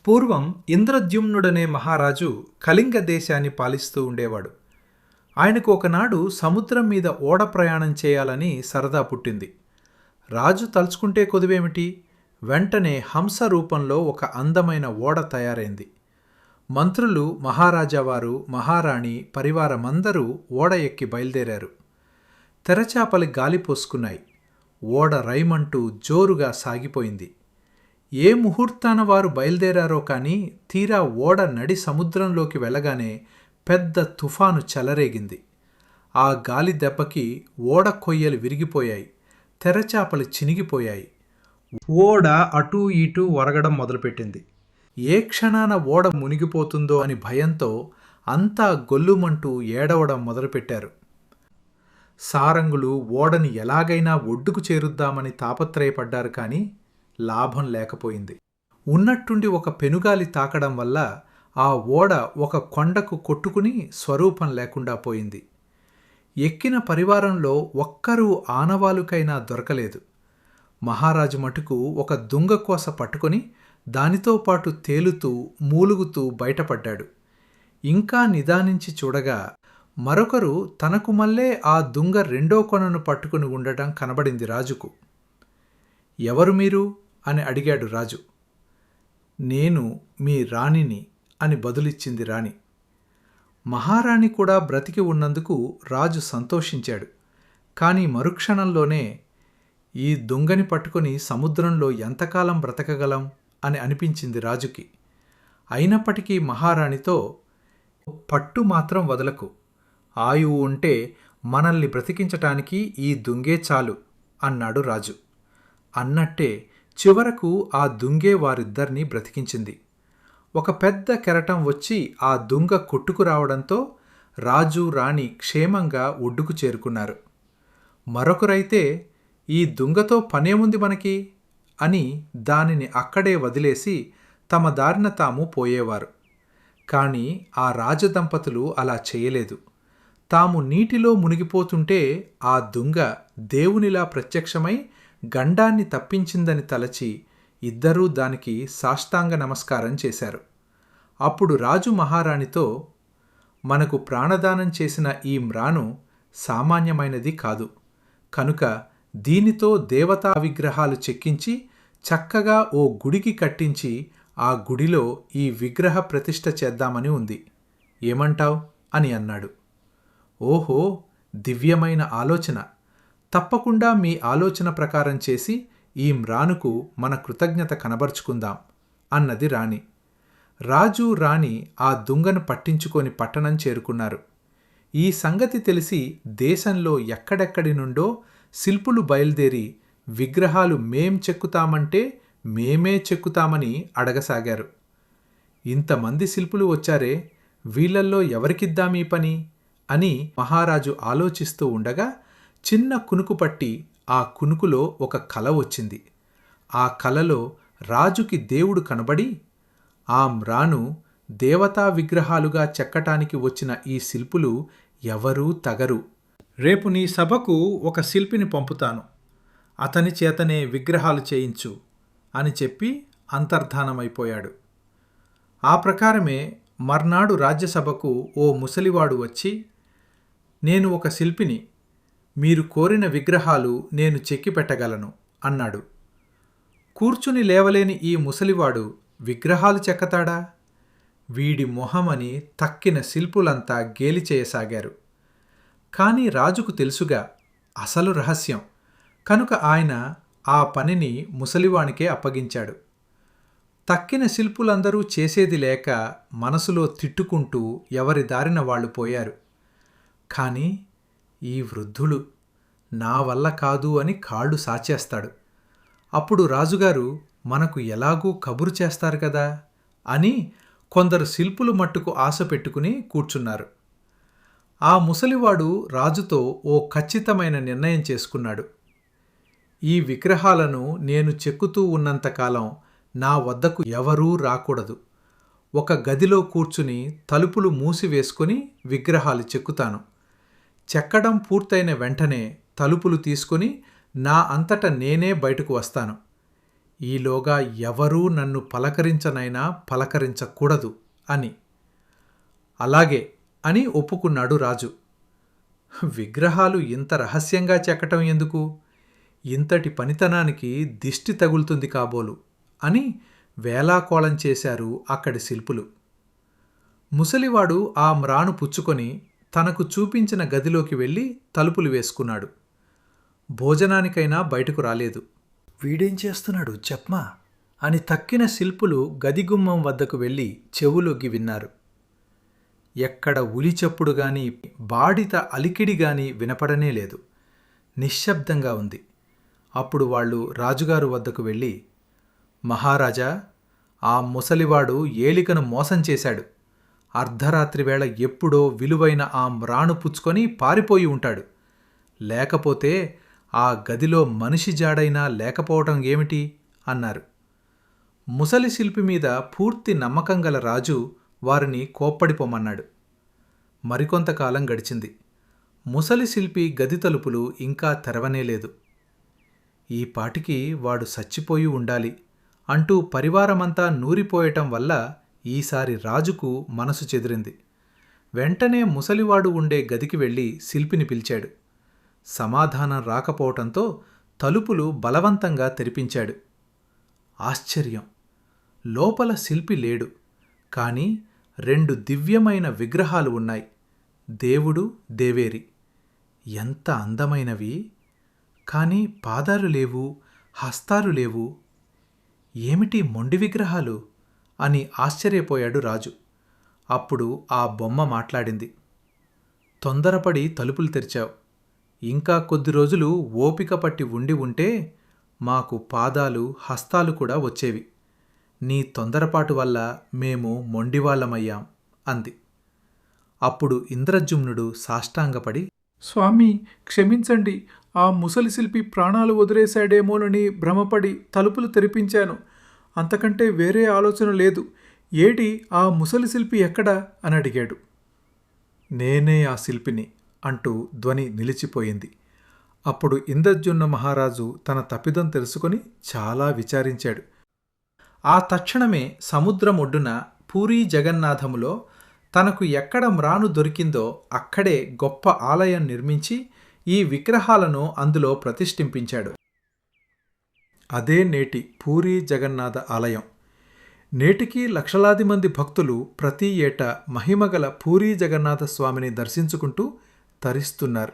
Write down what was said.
పూర్వం ఇంద్రద్యుమ్నుడనే మహారాజు కళింగ దేశాన్ని పాలిస్తూ ఉండేవాడు. ఆయనకు ఒకనాడు సముద్రం మీద ఓడ ప్రయాణం చేయాలని సరదా పుట్టింది. రాజు తలుచుకుంటే కొదువేమిటి, వెంటనే హంస రూపంలో ఒక అందమైన ఓడ తయారైంది. మంత్రులు, మహారాజావారు, మహారాణి పరివారమందరూ ఓడ ఎక్కి బయలుదేరారు. తెరచాపలి గాలి పోసుకున్నాయి. ఓడ రైమంటూ జోరుగా సాగిపోయింది. ఏ ముహూర్తాన వారు బయలుదేరారో కానీ తీరా ఓడ నడి సముద్రంలోకి వెళ్ళగానే పెద్ద తుఫాను చెలరేగింది. ఆ గాలి దెబ్బకి ఓడ కొయ్యలు విరిగిపోయాయి, తెరచాపలు చినిగిపోయాయి. ఓడ అటూ ఇటూ ఒరగడం మొదలుపెట్టింది. ఏ క్షణాన ఓడ మునిగిపోతుందో అని భయంతో అంతా గొల్లుమంటూ ఏడవడం మొదలుపెట్టారు. సారంగులు ఓడని ఎలాగైనా ఒడ్డుకు చేరుద్దామని తాపత్రయపడ్డారు, కానీ లాభం లేకపోయింది. ఉన్నట్టుండి ఒక పెనుగాలి తాకడం వల్ల ఆ ఓడ ఒక కొండకు కొట్టుకుని స్వరూపం లేకుండా పోయింది. ఎక్కిన పరివారంలో ఒక్కరూ ఆనవాలుకైనా దొరకలేదు. మహారాజు మటుకు ఒక దుంగకోస పట్టుకొని దానితో పాటు తేలుతూ మూలుగుతూ బయటపడ్డాడు. ఇంకా నిదానించి చూడగా మరొకరు తనకు మళ్ళే ఆ దుంగ రెండో కొనను పట్టుకుని ఉండటం కనబడింది రాజుకు. ఎవరు మీరు అని అడిగాడు రాజు. నేను మీ రాణిని అని బదులిచ్చింది రాణి. మహారాణి కూడా బ్రతికి ఉన్నందుకు రాజు సంతోషించాడు. కానీ మరుక్షణంలోనే ఈ దొంగని పట్టుకుని సముద్రంలో ఎంతకాలం బ్రతకగలం అని అనిపించింది రాజుకి. అయినప్పటికీ మహారాణితో, పట్టు మాత్రం వదలకు, ఆయువు ఉంటే మనల్ని బ్రతికించటానికి ఈ దుంగే చాలు అన్నాడు రాజు. అన్నట్టే చివరకు ఆ దుంగే వారిద్దరినీ బ్రతికించింది. ఒక పెద్ద కెరటం వచ్చి ఆ దుంగ కొట్టుకురావడంతో రాజు, రాణి క్షేమంగా ఒడ్డుకు చేరుకున్నారు. మరొకరైతే ఈ దుంగతో పనేముంది మనకి అని దానిని అక్కడే వదిలేసి తమ దారిన తాము పోయేవారు. కానీ ఆ రాజదంపతులు అలా చేయలేదు. తాము నీటిలో మునిగిపోతుంటే ఆ దుంగ దేవునిలా ప్రత్యక్షమై గండాన్ని తప్పించిందని తలచి ఇద్దరూ దానికి సాష్టాంగ నమస్కారం చేశారు. అప్పుడు రాజు మహారాణితో, మనకు ప్రాణదానం చేసిన ఈ మ్రాను సామాన్యమైనది కాదు, కనుక దీనితో దేవతా విగ్రహాలు చెక్కించి చక్కగా ఓ గుడికి కట్టించి ఆ గుడిలో ఈ విగ్రహ ప్రతిష్ఠ చేద్దామని ఉంది. ఏమంటావ్ అని అన్నాడు. ఓహో, దివ్యమైన ఆలోచన! తప్పకుండా మీ ఆలోచన ప్రకారం చేసి ఈ మ్రానుకు మన కృతజ్ఞత కనబరుచుకుందాం అన్నది రాణి. రాజు, రాణి ఆ దుంగను పట్టించుకొని పట్టణం చేరుకున్నారు. ఈ సంగతి తెలిసి దేశంలో ఎక్కడెక్కడి నుండో శిల్పులు బయలుదేరి విగ్రహాలు మేం చెక్కుతామంటే మేమే చెక్కుతామని అడగసాగారు. ఇంతమంది శిల్పులు వచ్చారే, వీళ్లల్లో ఎవరికిద్దామీ పని అని మహారాజు ఆలోచిస్తూ ఉండగా చిన్న కునుకు పట్టి ఆ కునుకులో ఒక కల వచ్చింది. ఆ కలలో రాజుకి దేవుడు కనబడి, ఆ మ్రాను దేవతా విగ్రహాలుగా చెక్కటానికి వచ్చిన ఈ శిల్పులు ఎవరూ తగరు. రేపు నీ సభకు ఒక శిల్పిని పంపుతాను, అతని చేతనే విగ్రహాలు చేయించు అని చెప్పి అంతర్ధానమైపోయాడు. ఆ ప్రకారమే మర్నాడు రాజ్యసభకు ఓ ముసలివాడు వచ్చి, నేను ఒక శిల్పిని, మీరు కోరిన విగ్రహాలు నేను చెక్కి పెట్టగలను అన్నాడు. కూర్చుని లేవలేని ఈ ముసలివాడు విగ్రహాలు చెక్కతాడా? వీడి మొహమని తక్కిన శిల్పులంతా గేలి చేయసాగారు. కానీ రాజుకు తెలుసుగా అసలు రహస్యం, కనుక ఆయన ఆ పనిని ముసలివానికే అప్పగించాడు. తక్కిన శిల్పులందరూ చేసేది లేక మనసులో తిట్టుకుంటూ ఎవరి దారిన వాళ్ళు పోయారు. కానీ ఈ వృద్ధుడు నా వల్ల కాదు అని కాళ్ళు సాచేస్తాడు. అప్పుడు రాజుగారు మనకు ఎలాగూ కబురు చేస్తారు కదా అని కొందరు శిల్పులు మట్టుకు ఆశ పెట్టుకుని కూర్చున్నారు. ఆ ముసలివాడు రాజుతో ఓ ఖచ్చితమైన నిర్ణయం చేసుకున్నాడు. ఈ విగ్రహాలను నేను చెక్కుతూ ఉన్నంతకాలం నా వద్దకు ఎవరూ రాకూడదు. ఒక గదిలో కూర్చుని తలుపులు మూసివేసుకొని విగ్రహాలు చెక్కుతాను. చెక్కడం పూర్తయిన వెంటనే తలుపులు తీసుకొని నా అంతట నేనే బయటకు వస్తాను. ఈలోగా ఎవరూ నన్ను పలకరించనైనా పలకరించకూడదు అని. అలాగే అని ఒప్పుకున్నాడు రాజు. విగ్రహాలు ఇంత రహస్యంగా చెక్కటం ఎందుకు? ఇంతటి పనితనానికి దిష్టి తగులుతుంది కాబోలు అని వేలాకోళం చేశారు అక్కడి శిల్పులు. ముసలివాడు ఆ మ్రాను పుచ్చుకొని తనకు చూపించిన గదిలోకి వెళ్ళి తలుపులు వేసుకున్నాడు. భోజనానికైనా బయటకు రాలేదు. వీడేం చేస్తున్నాడు చెప్పమా అని తక్కిన శిల్పులు గదిగుమ్మం వద్దకు వెళ్ళి చెవులొగ్గి విన్నారు. ఎక్కడ ఉలిచప్పుడు గాని బాడిత అలికిడి గాని వినపడనే లేదు. నిశ్శబ్దంగా ఉంది. అప్పుడు వాళ్ళు రాజుగారు వద్దకు వెళ్ళి, మహారాజా, ఆ ముసలివాడు ఏలికను మోసం చేశాడు. అర్ధరాత్రి వేళ ఎప్పుడో విలువైన ఆ మ్రాను పుచ్చుకొని పారిపోయి ఉంటాడు. లేకపోతే ఆ గదిలో మనిషి జాడైనా లేకపోవటం ఏమిటి అన్నారు. ముసలి శిల్పి మీద పూర్తి నమ్మకం గల రాజు వారిని కోప్పడిపోమన్నాడు. మరికొంతకాలం గడిచింది. ముసలి శిల్పి గది తలుపులు ఇంకా తెరవనేలేదు. ఈ పాటికి వాడు చచ్చిపోయి ఉండాలి అంటూ పరివారమంతా నూరిపోయటం వల్ల ఈసారి రాజుకు మనసు చెదిరింది. వెంటనే ముసలివాడు ఉండే గదికి వెళ్ళి శిల్పిని పిలిచాడు. సమాధానం రాకపోవటంతో తలుపులు బలవంతంగా తెరిపించాడు. ఆశ్చర్యం! లోపల శిల్పి లేడు. కాని 2 దివ్యమైన విగ్రహాలు ఉన్నాయి. దేవుడు, దేవేరి. ఎంత అందమైనవి! కాని పాదాలు లేవు, హస్తాలు లేవు. ఏమిటి మొండి విగ్రహాలు అని ఆశ్చర్యపోయాడు రాజు. అప్పుడు ఆ బొమ్మ మాట్లాడింది. తొందరపడి తలుపులు తెరిచావు. ఇంకా కొద్ది రోజులు ఓపిక పట్టి ఉండి ఉంటే మాకు పాదాలు, హస్తాలు కూడా వచ్చేవి. నీ తొందరపాటు వల్ల మేము మొండివాళ్లమయ్యాం అంది. అప్పుడు ఇంద్రజుమ్నుడు సాష్టాంగపడి, స్వామీ, క్షమించండి. ఆ ముసలి శిల్పి ప్రాణాలు వదిలేశాడేమోనని భ్రమపడి తలుపులు తెరిపించాను. అంతకంటే వేరే ఆలోచన లేదు. ఏడి ఆ ముసలి శిల్పి ఎక్కడా అని అడిగాడు. నేనే ఆ శిల్పిని అంటూ ధ్వని నిలిచిపోయింది. అప్పుడు ఇంద్రజుమ్న మహారాజు తన తప్పిదం తెలుసుకొని చాలా విచారించాడు. ఆ తక్షణమే సముద్రం ఒడ్డున పూరీ జగన్నాథములో తనకు ఎక్కడ మ్రాను దొరికిందో అక్కడే గొప్ప ఆలయం నిర్మించి ఈ విగ్రహాలను అందులో ప్రతిష్ఠింపించాడు. అదే నేటి పూరీ జగన్నాథ ఆలయం. నేటికీ లక్షలాది మంది భక్తులు ప్రతి ఏటా మహిమగల పూరీ జగన్నాథ స్వామిని దర్శించుకుంటూ తరిస్తున్నారు.